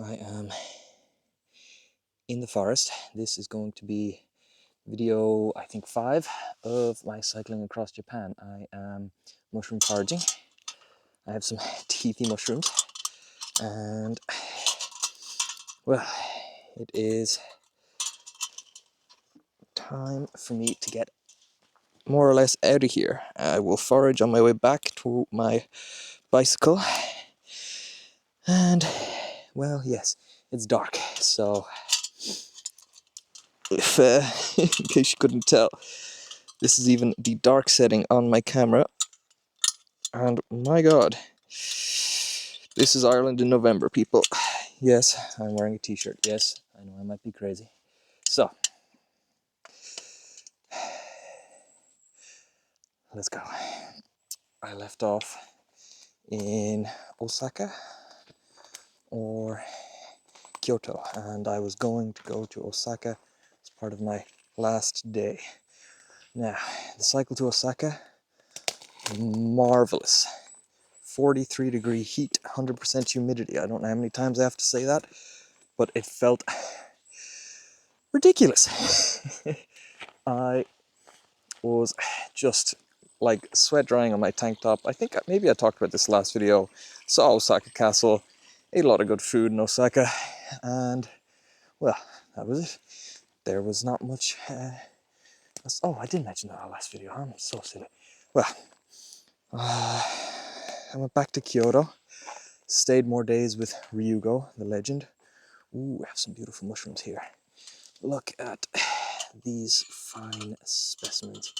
I am in the forest. This is going to be video, I think, 5 of my cycling across Japan. I am mushroom foraging. I have some teethy mushrooms, and well, it is time for me to get more or less out of here. I will forage on my way back to my bicycle, and well, yes, it's dark, so if in case you couldn't tell, this is even the dark setting on my camera, and my god, this is Ireland in November, people. Yes, I'm wearing a t-shirt. Yes, I know I might be crazy. So, let's go. I left off in Osaka or Kyoto, and I was going to go to Osaka as part of my last day. Now, the cycle to Osaka, marvelous. 43-degree heat, 100% humidity. I don't know how many times I have to say that, but it felt ridiculous. I was just like sweat drying on my tank top. I think maybe I talked about this last video. Saw Osaka Castle, ate a lot of good food in Osaka, and well, that was it. There was not much. Oh, I did mention that in the last video. I'm so silly. Well, I went back to Kyoto, stayed more days with Ryugo, the legend. Ooh, we have some beautiful mushrooms here. Look at these fine specimens.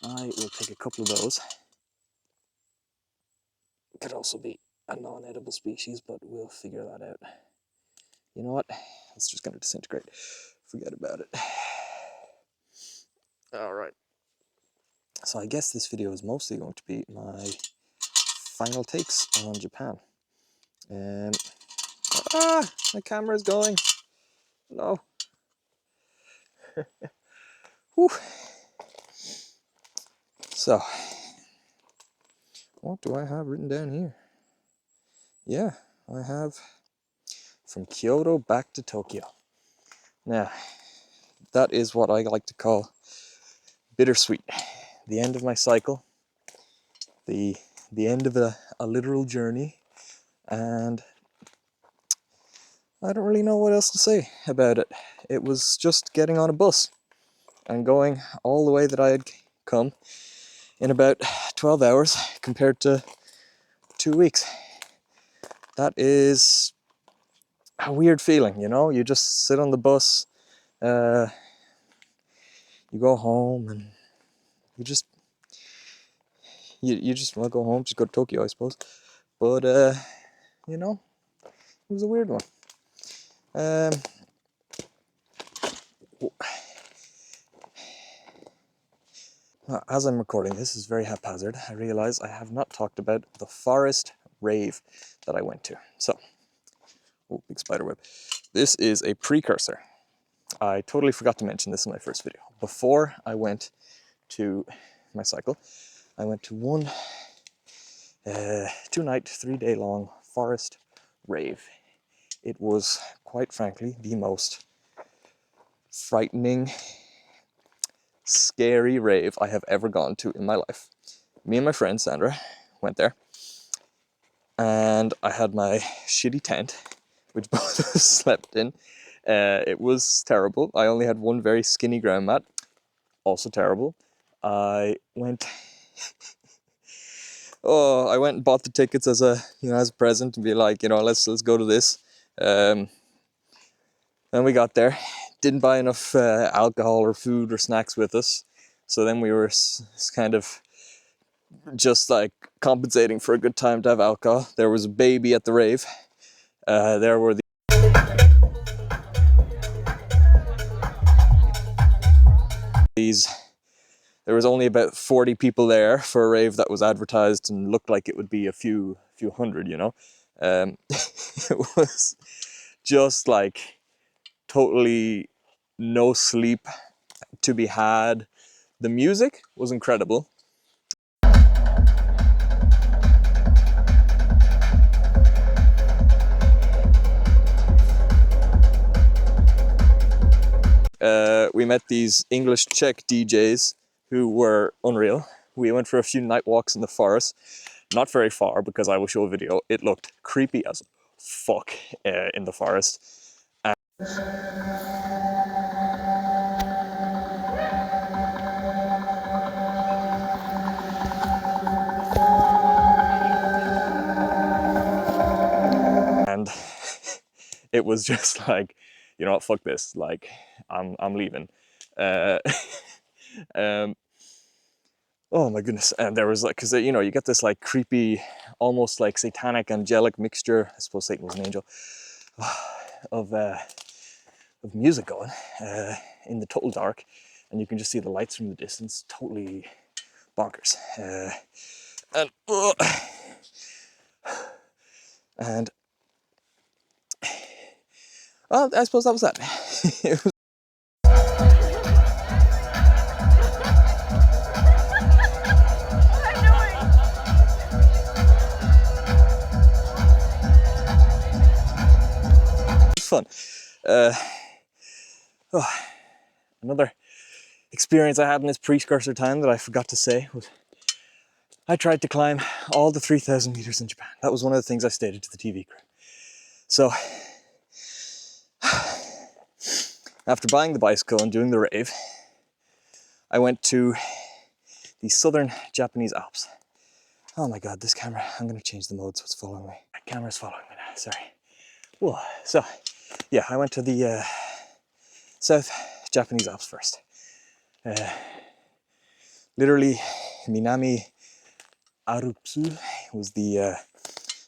I will take a couple of those. Could also be a non-edible species, but we'll figure that out. You know what? It's just going to disintegrate. Forget about it. Alright. So I guess this video is mostly going to be my final takes on Japan. My camera's going. No. Whew. So, what do I have written down here? Yeah, I have from Kyoto back to Tokyo. Now, that is what I like to call bittersweet. The end of my cycle, the end of a literal journey, and I don't really know what else to say about it. It was just getting on a bus and going all the way that I had come in about 12 hours compared to 2 weeks. That is a weird feeling, you know? You just sit on the bus, you go home, and you just want to go home, just go to Tokyo, I suppose. But, you know, it was a weird one. As I'm recording, this is very haphazard. I realize I have not talked about the forest rave that I went to. So, oh, big spider web. This is a precursor. I totally forgot to mention this in my first video. Before I went to my cycle, I went to one 2-night, 3-day long forest rave. It was, quite frankly, the most frightening, scary rave I have ever gone to in my life. Me and my friend Sandra went there, and I had my shitty tent, which both of us slept in. It was terrible. I only had one very skinny ground mat, also terrible. I went and bought the tickets as a present and be like, let's go to this. And we got there, didn't buy enough alcohol or food or snacks with us, so then we were kind of just like compensating for a good time to have alcohol. There was a baby at the rave. There were there was only about 40 people there for a rave that was advertised and looked like it would be a few hundred, it was just like totally no sleep to be had. The music was incredible. we met these English Czech DJs who were unreal. We went for a few night walks in the forest, not very far because I will show a video. It looked creepy as fuck in the forest. And it was just like, you know what, fuck this, like I'm leaving. Um, oh my goodness. And there was like, because you know, you get this like creepy, almost like satanic angelic mixture, I suppose Satan was an angel, of music going in the total dark, and you can just see the lights from the distance. Totally bonkers. And well, I suppose that was that. It was fun. Another experience I had in this precursor time that I forgot to say was I tried to climb all the 3,000 meters in Japan. That was one of the things I stated to the TV crew. So after buying the bicycle and doing the rave, I went to the southern Japanese Alps. Oh my God, this camera, I'm gonna change the mode so it's following me. The camera's following me now, sorry. Whoa. So yeah, I went to the South Japanese Alps first. Literally, Minami Arupsu was the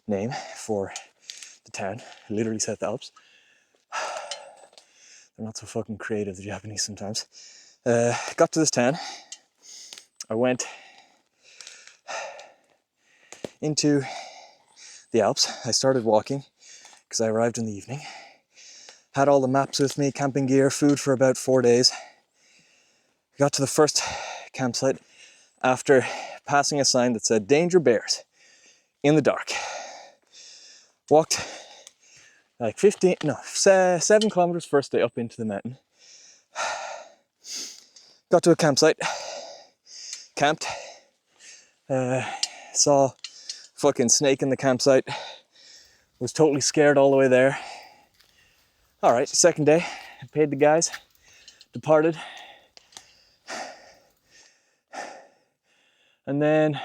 name for the town, literally South Alps. They're not so fucking creative, the Japanese sometimes. Got to this town. I went into the Alps. I started walking because I arrived in the evening. Had all the maps with me, camping gear, food for about 4 days. Got to the first campsite after passing a sign that said danger bears in the dark. Walked like 7 kilometers first day up into the mountain. Got to a campsite, camped, saw fucking snake in the campsite, was totally scared all the way there. All right, second day, paid the guys, departed. And then,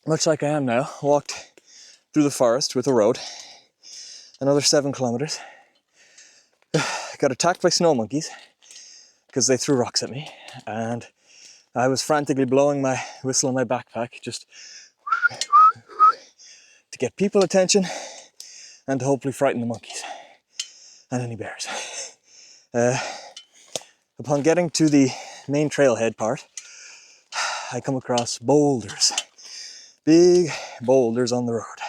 much like I am now, walked through the forest with a road, another 7 kilometers. Got attacked by snow monkeys because they threw rocks at me, and I was frantically blowing my whistle in my backpack just to get people attention and to hopefully frighten the monkeys and any bears. Upon getting to the main trailhead part, I come across boulders, big boulders on the road.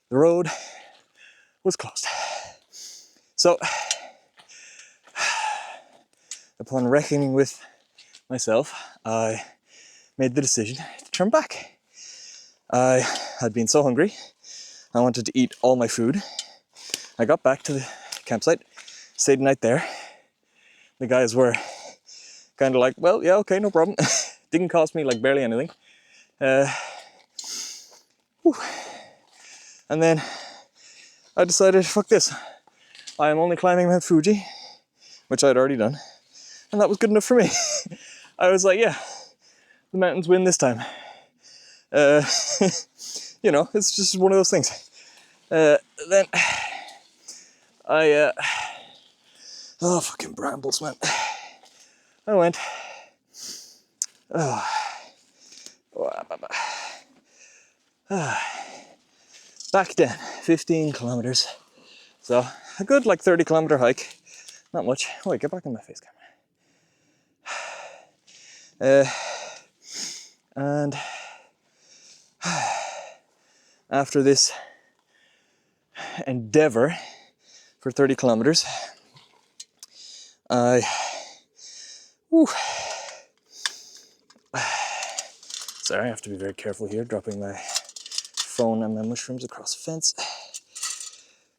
The road was closed. So, upon reckoning with myself, I made the decision to turn back. I had been so hungry, I wanted to eat all my food. I got back to the campsite, stayed the night there. The guys were kind of like, well, yeah, okay, no problem. Didn't cost me like barely anything. And then I decided, fuck this. I am only climbing Mount Fuji, which I'd already done, and that was good enough for me. I was like, yeah, the mountains win this time. You know, it's just one of those things. Then I, oh, fucking brambles, man. I went, back then, 15 kilometers. So a good like 30-kilometer hike, not much. Wait, get back in my face camera. And after this endeavor for 30 kilometers, I, sorry, I have to be very careful here, dropping my phone and my mushrooms across the fence.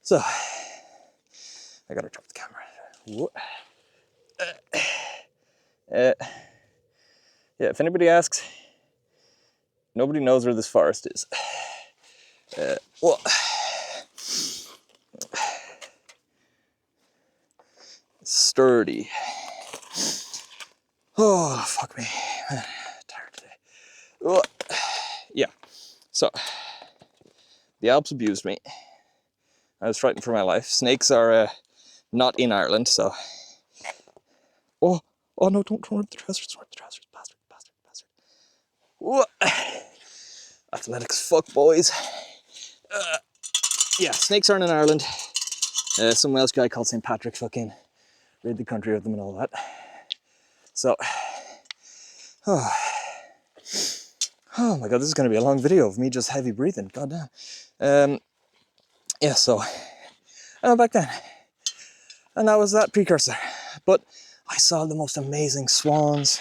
So, I gotta drop the camera. Whoa. Yeah, if anybody asks, nobody knows where this forest is. Well, sturdy. Oh, fuck me. I'm tired today. Oh, yeah, so the Alps abused me. I was frightened for my life. Snakes are not in Ireland, so. Oh, oh no, don't rip the trousers, bastard, bastard, bastard. Whoa. Athletics, fuck boys. Yeah, snakes aren't in Ireland. Some Welsh guy called St. Patrick fucking rid the country of them and all that. So, oh my god, this is going to be a long video of me just heavy breathing. God damn. Yeah, so I went back then, and that was that precursor. But I saw the most amazing swans,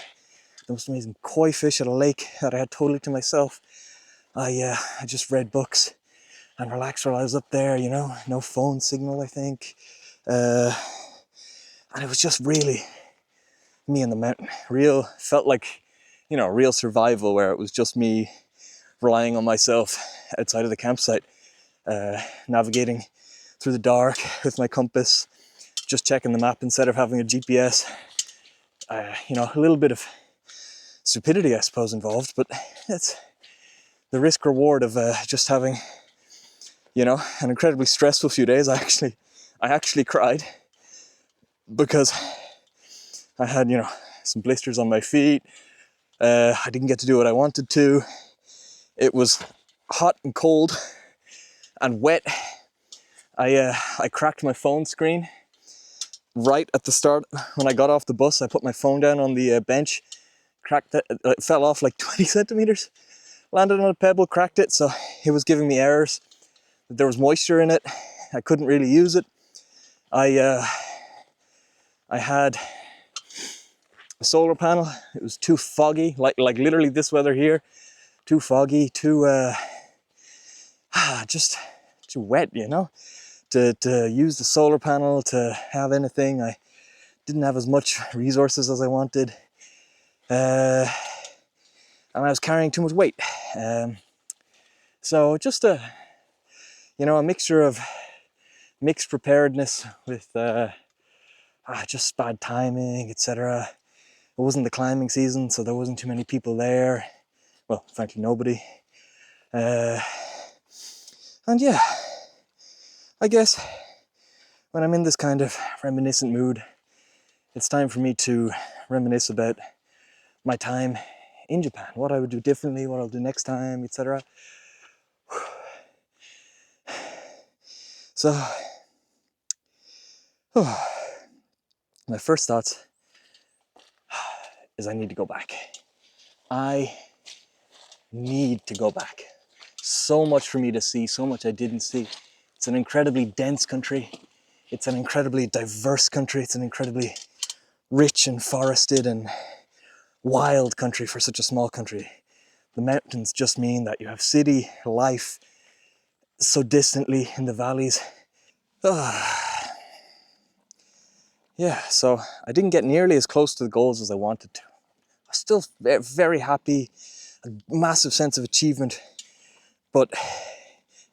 the most amazing koi fish at a lake that I had totally to myself. I just read books and relaxed while I was up there, you know, no phone signal, I think. And it was just really me in the mountain. Felt like, you know, real survival, where it was just me relying on myself outside of the campsite, navigating through the dark with my compass, just checking the map instead of having a GPS. You know, a little bit of stupidity, I suppose, involved, but it's the risk reward of just having, you know, an incredibly stressful few days. I actually cried because I had, you know, some blisters on my feet. I didn't get to do what I wanted to. It was hot and cold and wet. I cracked my phone screen right at the start. When I got off the bus, I put my phone down on the bench, cracked it. It fell off like 20 centimeters, landed on a pebble, cracked it. So it was giving me errors. There was moisture in it. I couldn't really use it. I had a solar panel. It was too foggy, like literally this weather here. Too foggy, just too wet, you know, to use the solar panel to have anything. I didn't have as much resources as I wanted, and I was carrying too much weight. So just you know, a mixture of mixed preparedness with just bad timing, etc. It wasn't the climbing season, so there wasn't too many people there. Well, frankly, nobody. And yeah, I guess when I'm in this kind of reminiscent mood, it's time for me to reminisce about my time in Japan, what I would do differently, what I'll do next time, etc. So, my first thoughts is I need to go back. I need to go back. So much for me to see, so much I didn't see. It's an incredibly dense country. It's an incredibly diverse country. It's an incredibly rich and forested and wild country for such a small country. The mountains just mean that you have city life so distantly in the valleys. Yeah, so I didn't get nearly as close to the goals as I wanted to. I was still very, very happy, a massive sense of achievement, but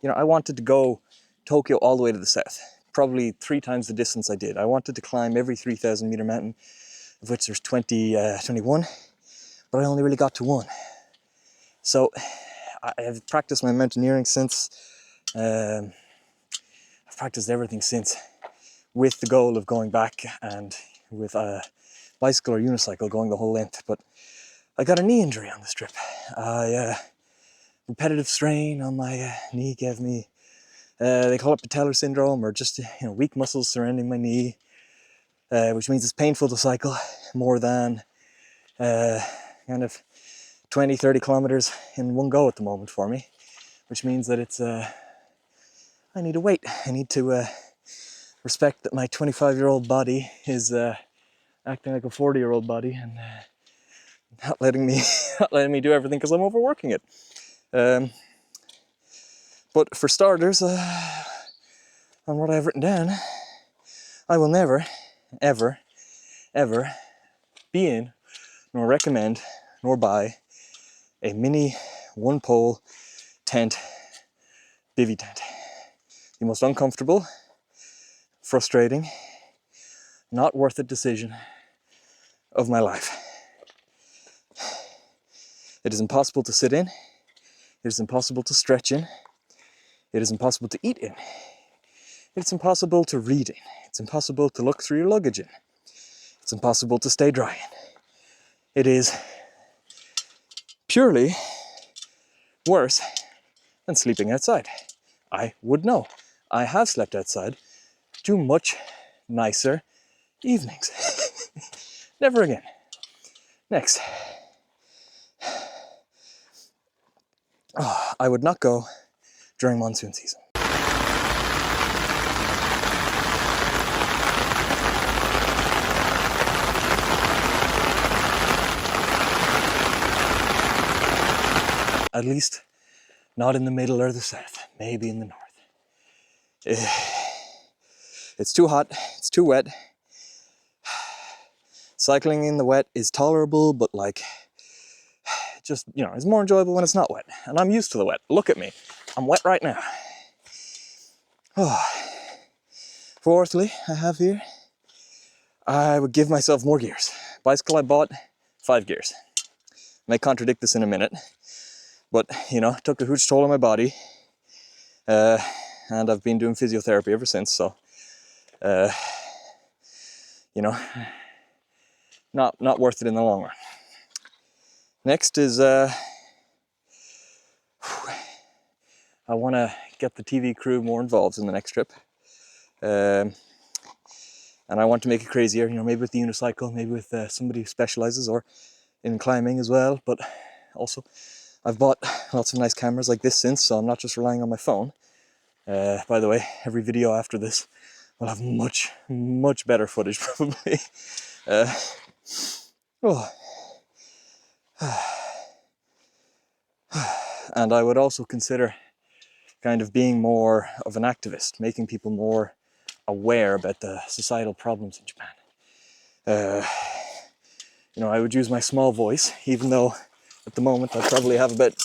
you know, I wanted to go Tokyo all the way to the south, probably 3 times the distance I did. I wanted to climb every 3,000 meter mountain, of which there's 21, but I only really got to 1. So I've practiced my mountaineering since. I've practiced everything since, with the goal of going back and with a bicycle or unicycle going the whole length. But I got a knee injury on this trip. Repetitive strain on my knee gave me, they call it patellar syndrome, or just, you know, weak muscles surrounding my knee, which means it's painful to cycle more than kind of 20, 30 kilometers in one go at the moment for me, which means that it's, I need to wait. I need to respect that my 25-year-old body is acting like a 40-year-old body and not letting me do everything because I'm overworking it. But for starters, on what I've written down, I will never, ever, ever be in, nor recommend, nor buy a mini one-pole tent, bivvy tent. The most uncomfortable, frustrating, not worth it decision of my life. It is impossible to sit in. It is impossible to stretch in. It is impossible to eat in. It's impossible to read in. It's impossible to look through your luggage in. It's impossible to stay dry in. It is purely worse than sleeping outside. I would know. I have slept outside to much nicer evenings. Never again. Next. Oh, I would not go during monsoon season. At least not in the middle or the south, maybe in the north. It's too hot, it's too wet. Cycling in the wet is tolerable, but like, just, you know, it's more enjoyable when it's not wet. And I'm used to the wet. Look at me. I'm wet right now. Oh. Fourthly, I have here, I would give myself more gears. Bicycle I bought, 5 gears. May contradict this in a minute, but, you know, took a huge toll on my body. And I've been doing physiotherapy ever since, so, you know, not worth it in the long run. Next is, I want to get the TV crew more involved in the next trip. And I want to make it crazier, you know, maybe with the unicycle, maybe with somebody who specializes, or in climbing as well. But also, I've bought lots of nice cameras like this since, so I'm not just relying on my phone. By the way, every video after this will have much, much better footage, probably. Oh. And I would also consider kind of being more of an activist, making people more aware about the societal problems in Japan. You know, I would use my small voice, even though at the moment I probably have about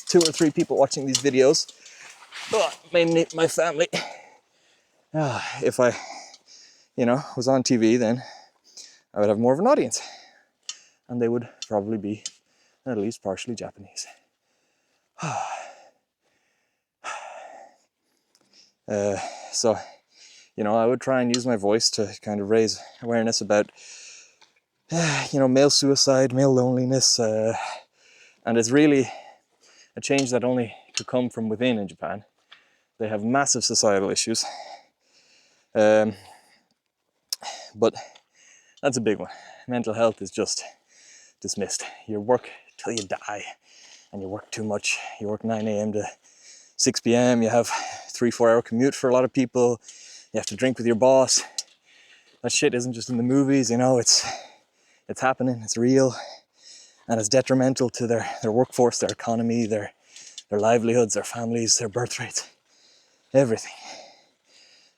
2 or 3 people watching these videos. Mainly my family. If I, you know, was on TV, then I would have more of an audience. And they would probably be at least partially Japanese. So, you know, I would try and use my voice to kind of raise awareness about, you know, male suicide, male loneliness, and it's really a change that only could come from within in Japan. They have massive societal issues, but that's a big one. Mental health is just dismissed. You work till you die, and you work too much. You work 9 a.m. to 6 p.m. You have 3-4 hour commute for a lot of people. You have to drink with your boss. That shit isn't just in the movies, you know, it's happening, it's real, and it's detrimental to their workforce, their economy, their livelihoods, their families, their birth rates, everything.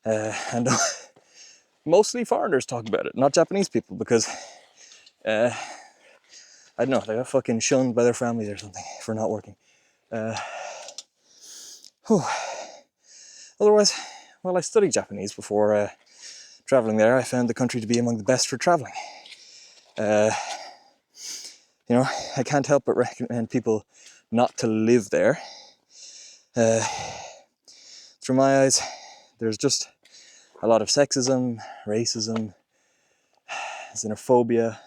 And mostly foreigners talk about it, not Japanese people, because I don't know, they got fucking shunned by their families or something for not working. Otherwise, well, I studied Japanese before traveling there. I found the country to be among the best for traveling. You know, I can't help but recommend people not to live there. Through my eyes, there's just a lot of sexism, racism, xenophobia.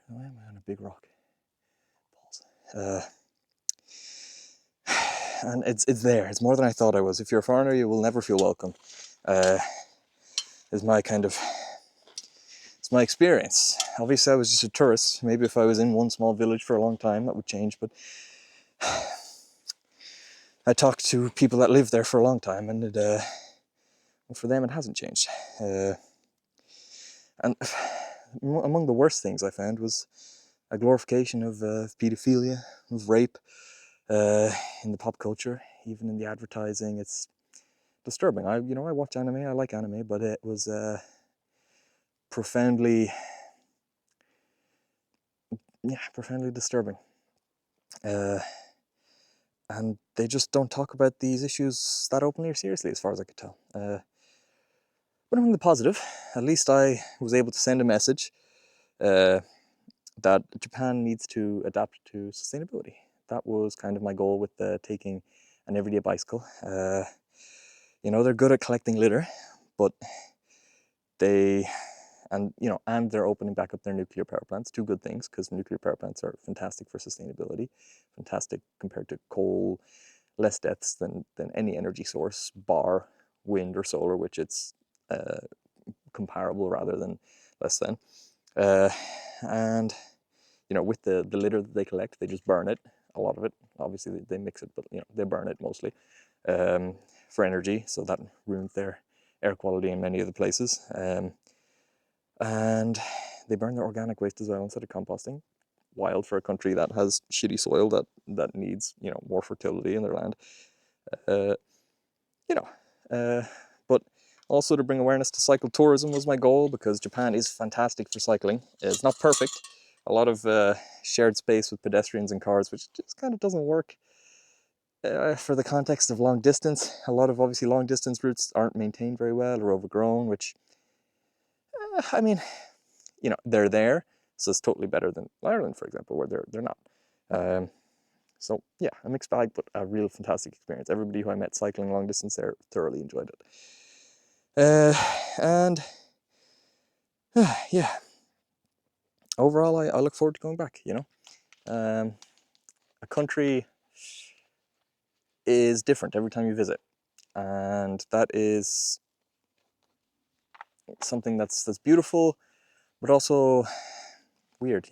Why am I on a big rock? And it's there. It's more than I thought I was. If you're a foreigner, you will never feel welcome. Is my kind of, it's my experience. Obviously, I was just a tourist. Maybe if I was in one small village for a long time, that would change. But I talked to people that lived there for a long time, and for them, it hasn't changed. And among the worst things I found was a glorification of pedophilia, of rape, in the pop culture, even in the advertising. It's disturbing. I watch anime. I like anime, but it was profoundly, yeah, profoundly disturbing. And they just don't talk about these issues that openly or seriously, as far as I could tell. But among the positive, at least I was able to send a message that Japan needs to adapt to sustainability. That was kind of my goal with taking an everyday bicycle. They're good at collecting litter, but and they're opening back up their nuclear power plants. Two good things, because nuclear power plants are fantastic for sustainability, fantastic compared to coal, less deaths than any energy source, bar wind or solar, which it's comparable rather than less than. And with the litter that they collect, they just burn it, a lot of it. Obviously they mix it, but they burn it mostly for energy, so that ruins their air quality in many of the places. And they burn their organic waste as well instead of composting. Wild for a country that has shitty soil that needs more fertility in their land. Uh, you know, but also to bring awareness to cycle tourism was my goal, because Japan is fantastic for cycling. It's not perfect. A lot of shared space with pedestrians and cars, which just kind of doesn't work for the context of long distance. A lot of obviously long distance routes aren't maintained very well or overgrown, which, I mean, they're there, so it's totally better than Ireland, for example, where they're not. So yeah, a mixed bag, but a real fantastic experience. Everybody who I met cycling long distance there thoroughly enjoyed it. And yeah, overall, I look forward to going back. A country is different every time you visit, and that is something that's beautiful, but also weird.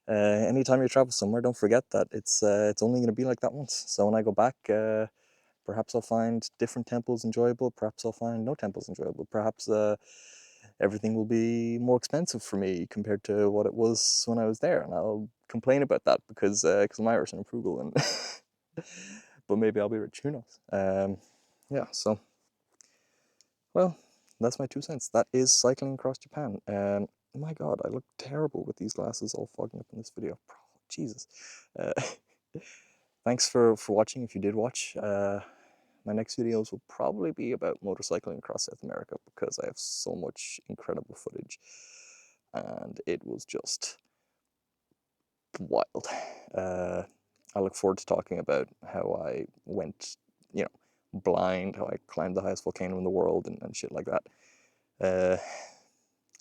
Anytime you travel somewhere, don't forget that it's only going to be like that once. So when I go back, perhaps I'll find different temples enjoyable. Perhaps I'll find no temples enjoyable. Perhaps everything will be more expensive for me compared to what it was when I was there, and I'll complain about that because I'm Irish and I'm frugal, and but maybe I'll be rich. Who knows? Yeah. So, well, that's my 2 cents. That is cycling across Japan. My God, I look terrible with these glasses all fogging up in this video. Jesus. Uh, thanks for watching. If you did watch. My next videos will probably be about motorcycling across South America, because I have so much incredible footage, and it was just wild. I look forward to talking about how I went, blind, how I climbed the highest volcano in the world, and shit like that.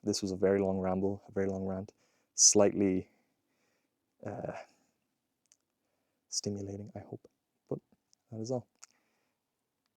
This was a very long ramble, a very long rant, slightly stimulating, I hope, but that is all.